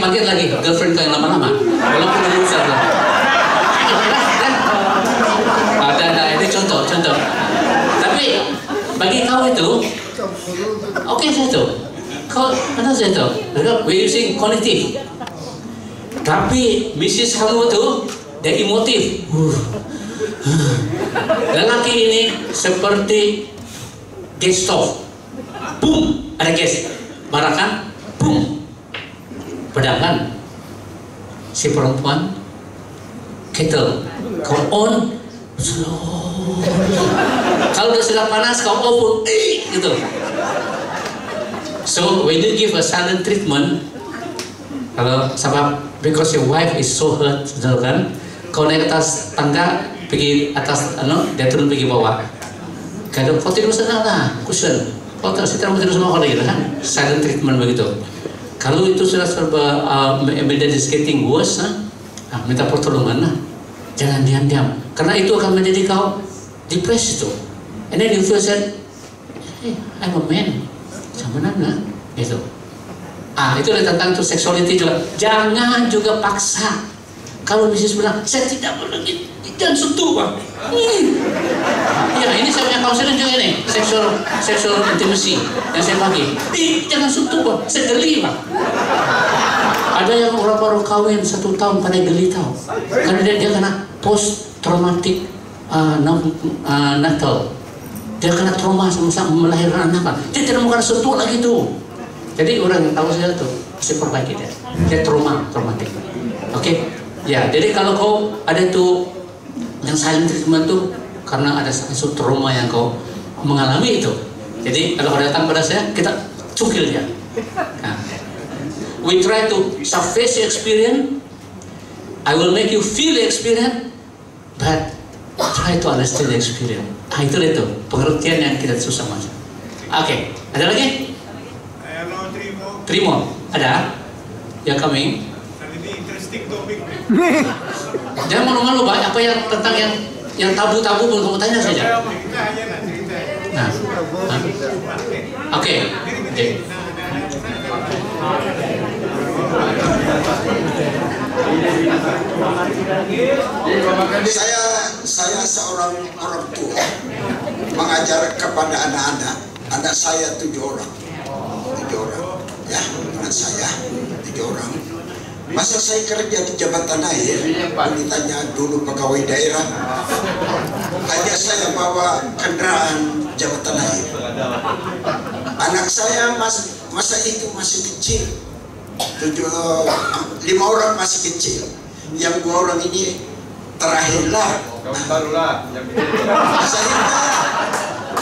makin lagi girlfriend kau yang lama-lama, walaupun belum sadar. Ada ini contoh. Tapi bagi kau itu, oke satu. Kau ada satu. We using cognitive. Tapi Mrs. kamu tuh dia emotif. Lelaki ini seperti gas stove. Boom, ada gas. Barakan, boom. Padahal si perempuan kettle. Kau on slow. Kalau sudah panas kau open gitu. So when you give a silent treatment, kalau sebab because your wife is so hurt, kan? Kau naik atas tangga, pergi atas, dia turun pergi bawah. Kalau kau tidur sana lah, cushion. Kau terus tidur sama kau lagi kan? Silent treatment begitu. Kalau itu sudah serba menjadi getting worse, minta pertolongan lah. Jangan diam-diam, karena itu akan menjadi kau depresi itu. And then you feel said, hey, I'm a man, sama nana, itu. Itu tentang itu sexuality juga. Jangan juga paksa. Kalau Mrs. bilang, saya tidak boleh, jangan sentuh bang. Ya ini saya punya konseling juga nih, sexual intimacy yang saya bagi. Jangan sentuh bang, saya geli bang. Ada yang orang baru kawin 1 tahun pada geli tahu, karena dia kena post traumatic natal. Dia kena trauma sama melahirkan anak. Dia tidak mau sentuh lagi tuh. Jadi orang yang tahu saya tuh mesti perbaiki dia. Dia traumatik. Oke? Ya, jadi kalau kau ada tuh yang silent treatment tuh karena ada satu trauma yang kau mengalami itu. Jadi kalau kau datang pada saya, kita cukil dia. Nah, we try to surface the experience. I will make you feel the experience, but try to understand the experience. Itu pengertian yang kita susah macam. Oke, ada lagi? Trimo, ada? Yang coming? Ini interesting topik. Jangan malu-malu Pak, apa yang tentang yang tabu-tabu pun kamu tanya saja. Kita aja lah cerita. Nah, oke. Saya seorang orang tua mengajar kepada anak-anak. Anak saya 7 orang. Ya, anak saya 7 orang. Masa saya kerja di Jabatan Air, ditanya dulu pegawai daerah, aja saya bawa kendaraan Jabatan Air. Anak saya masa itu masih kecil, 5 orang masih kecil, yang 2 orang ini terakhirlah.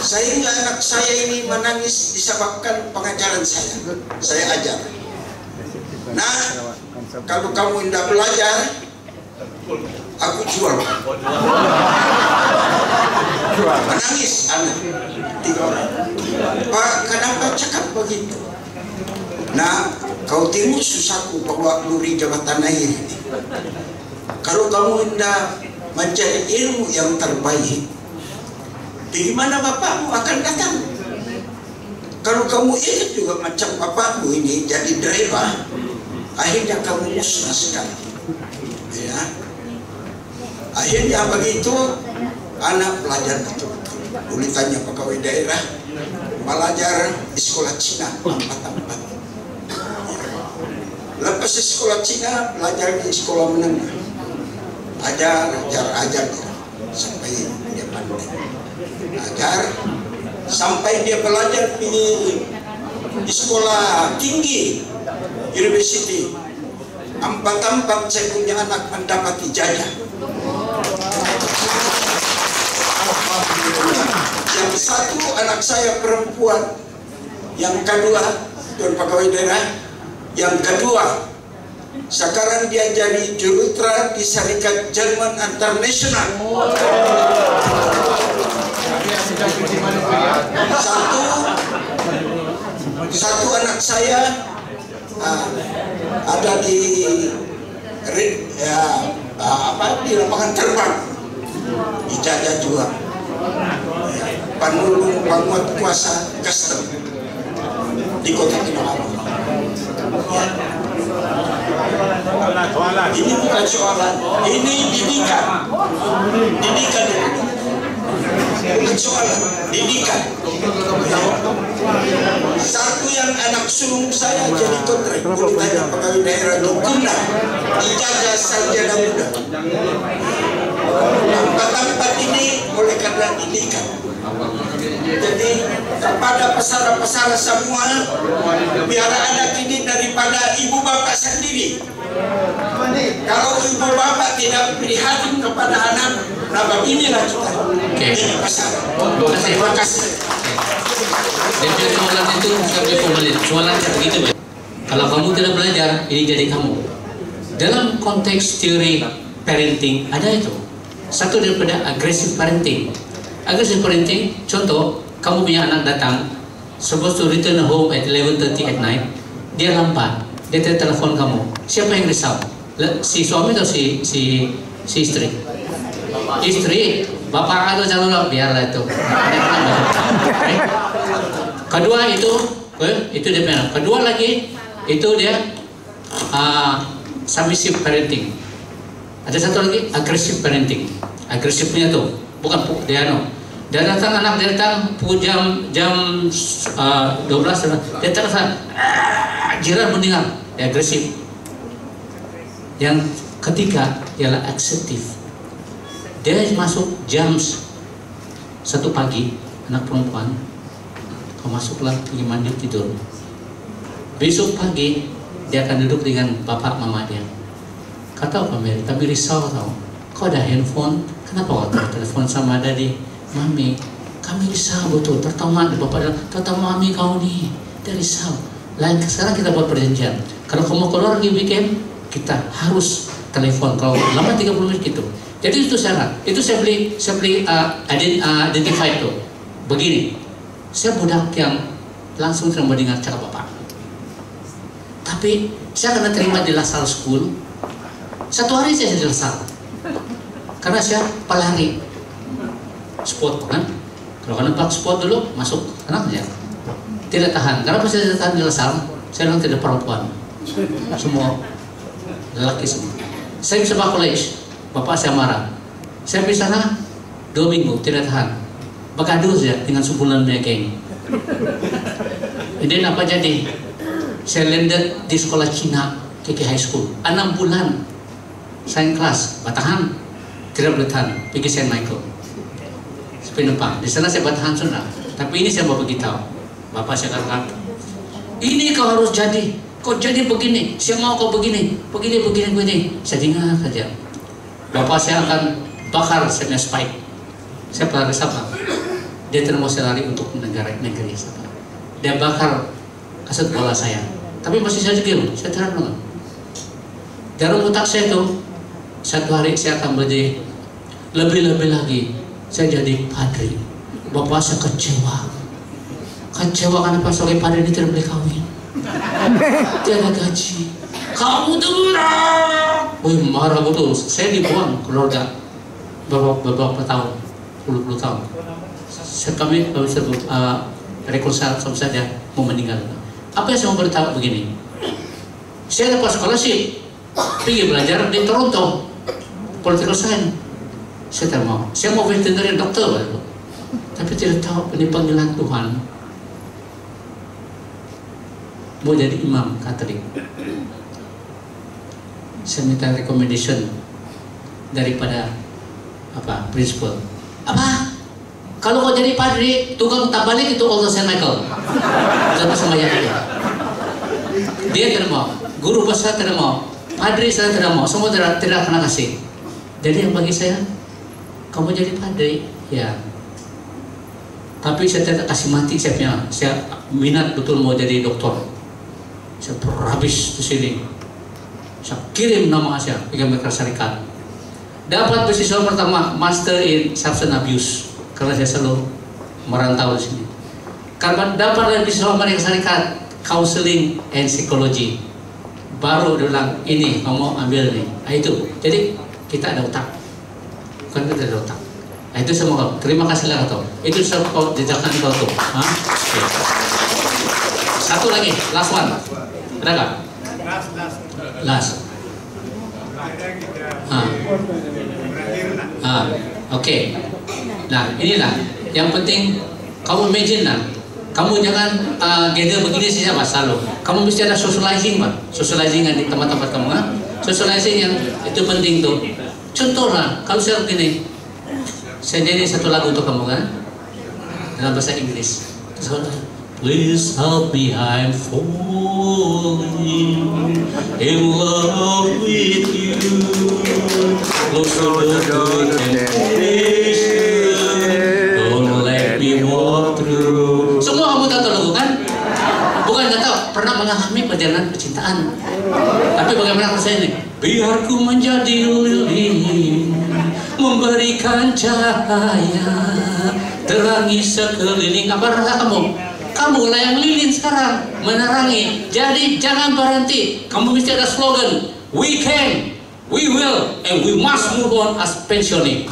Sehingga anak saya ini menangis disebabkan pengajaran saya ajar. Nah, kalau kamu tidak belajar, aku jual. Menangis anak 3 orang. Pak, kenapa cakap begitu? Nah, kau tengok susahku bawa luri Jabatan Air ini. Kalau kamu tidak mencari ilmu yang terbaik, bagaimana bapakmu akan datang? Kalau kamu ikut juga macam bapakmu ini jadi driver, akhirnya kamu musnah sekali. Ya. Akhirnya begitu, anak belajar betul-betul. Boleh tanya pegawai daerah, belajar di sekolah Cina 4. Lepas di sekolah Cina, belajar di sekolah menengah. Ajar dia sampai dia pandai. Ajar sampai dia belajar di sekolah tinggi, university. 4 saya punya anak mendapat ijazah. Yang 1 anak saya perempuan, yang kedua Tuan Pegawai Daerah, yang kedua sekarang dia jadi jurutra di Syarikat Jerman Internasional. Satu anak saya ada di di lapangan terbang, ijazah juga. Panulung penguat kuasa custom di Kota Kinabalu. Ya. Soalan. Ini bukan soalan, ini didikan. Didikan ini. Bukan soalan, didikan. Satu yang anak sulung saya jadi kontrak, kalau tanya pegawai daerah itu guna, ijazah sarjana muda. Tempat ini oleh karena didikan. Jadi kepada pesara-pesara semua, biar anak ini daripada ibu bapak sendiri. Kalau ibu bapak tidak prihatin kepada anak, nah beginilah kita. Ini pesara. Terima kasih. Jadi soalan itu saya boleh formalin. Soalan begitu ya. Kalau kamu tidak belajar, ini jadi kamu. Dalam konteks teori parenting ada itu. Satu daripada aggressive parenting. Aggressive parenting, contoh, kamu punya anak datang, supposed to return home at 11:30 at night, dia lambat, dia telepon kamu. Siapa yang risau? Si suami atau si istri? Istri, bapak atau calon biarlah itu. Kedua itu dia punya. Kedua lagi itu dia submissive parenting. Ada satu lagi aggressive parenting. Agresifnya tuh bukan dia dia datang, anak dia datang jam 12 dia terasa jiran mendengar, dia agresif. Yang ketiga ialah aksertif. Dia masuk jam 1 pagi, anak perempuan, kau masuklah pergi mandi tidur. Besok pagi dia akan duduk dengan bapak mama dia. Kata apa Mary? Kami risau tau. Kau ada handphone, kenapa kau telepon sama daddy? Mami, kami risau betul. Pertama bapak bilang, pertama mami kau nih, dia risau. Lain sekarang kita buat perjanjian. Kalau kau mau keluar lagi weekend, kita harus telepon. Kalau lama 30 menit gitu. Jadi itu syarat. Itu saya beli identify itu. Begini, saya budak yang langsung tidak mendengar cakap bapak. Tapi saya kena terima di LaSalle School. Satu hari saya di LaSalle. Karena saya pelari sport kan. Kalau kena pak sport dulu masuk, kenapa ya? Tidak tahan. Kenapa saya tidak tahan di LaSalle? Saya bilang tidak perempuan. Semua lelaki semua. Saya bisa pak college. Bapak saya marah. Saya pergi sana 2 minggu tidak tahan. Bergaduh saja dengan sebulan dia geng. Kemudian apa jadi? Saya landed di sekolah Cina, KK High School. 6 bulan saya kelas, bertahan, tidak bertahan, pergi Saint Michael. Penumpang. Di sana saya bertahan sudah. Tapi ini saya mau beritahu. Bapak saya katakan, ini kau harus jadi. Kau jadi begini. Saya mau kau begini. Begini. Saya dengar saja. Bapak saya akan bakar saya punya spike. Saya pelari Sabah. Dia tidak mau saya lari untuk negeri Sabah. Dia bakar kaset bola saya. Tapi masih saya jegil. Saya terang banget. Dalam otak saya itu, satu hari saya akan menjadi lebih-lebih lagi. Saya jadi padri. Bapak saya kecewa karena pas sebagai padri ini tidak boleh kawin. Tiada gaji. Kamu dengar? Wih, marah betul. Saya dibuang keluarga beberapa tahun, puluh tahun. Kami bisa rekonsiliasi sama saja mau meninggal. Apa yang saya mau beritahu begini? Saya dapat scholarship, pergi belajar di Toronto, political science. Saya tak mau. Saya mau veterinary dokter baru. Tapi tidak tahu ini panggilan Tuhan. Mau jadi imam Katolik. Saya minta recommendation daripada principal. Apa? Kalau kau jadi padri, tukang tak balik itu Allah Saint Michael. Jangan sama dia. Dia tidak mau. Guru besar tidak mau. Padri saya tidak mau. Semua tidak kena kasih. Jadi yang bagi saya, kamu jadi padri, ya. Tapi saya tidak kasih mati saya minat betul mau jadi doktor. Saya habis di sini. Saya kirim nama saya ke Amerika Serikat. Dapat beasiswa pertama Master in Substance Abuse karena saya selalu merantau di sini. Karena dapat beasiswa Amerika Serikat Counseling and Psychology. Baru dia bilang ini kamu ambil nih. Nah, itu. Jadi kita ada otak. Bukan kita ada otak. Nah, itu semua. Terima kasih lah kau. Itu kau jejakkan kau tuh. Okay. Satu lagi, last one. Ada nggak? Last. Oke. Nah, inilah yang penting kamu imagine lah. Kamu jangan gather begini saja Mas selalu. Kamu mesti ada socializing Pak. Socializing di tempat-tempat kamu kan. Socializing yang itu penting tuh. Contoh lah, kalau saya begini, saya nyanyi satu lagu untuk kamu kan, dalam bahasa Inggris. Please help me, I'm falling in love with you. Close to the temptation, don't let me walk through. Semua kamu tahu lagu kan? Bukan nggak tahu, pernah mengalami perjalanan percintaan. Tapi bagaimana rasanya nih? Biar ku menjadi lilin, memberikan cahaya, terangi sekeliling. Apa rasa kamu? Kamu lah yang lilin sekarang, menerangi. Jadi jangan berhenti. Kamu mesti ada slogan. We can, we will, and we must move on as pensioning.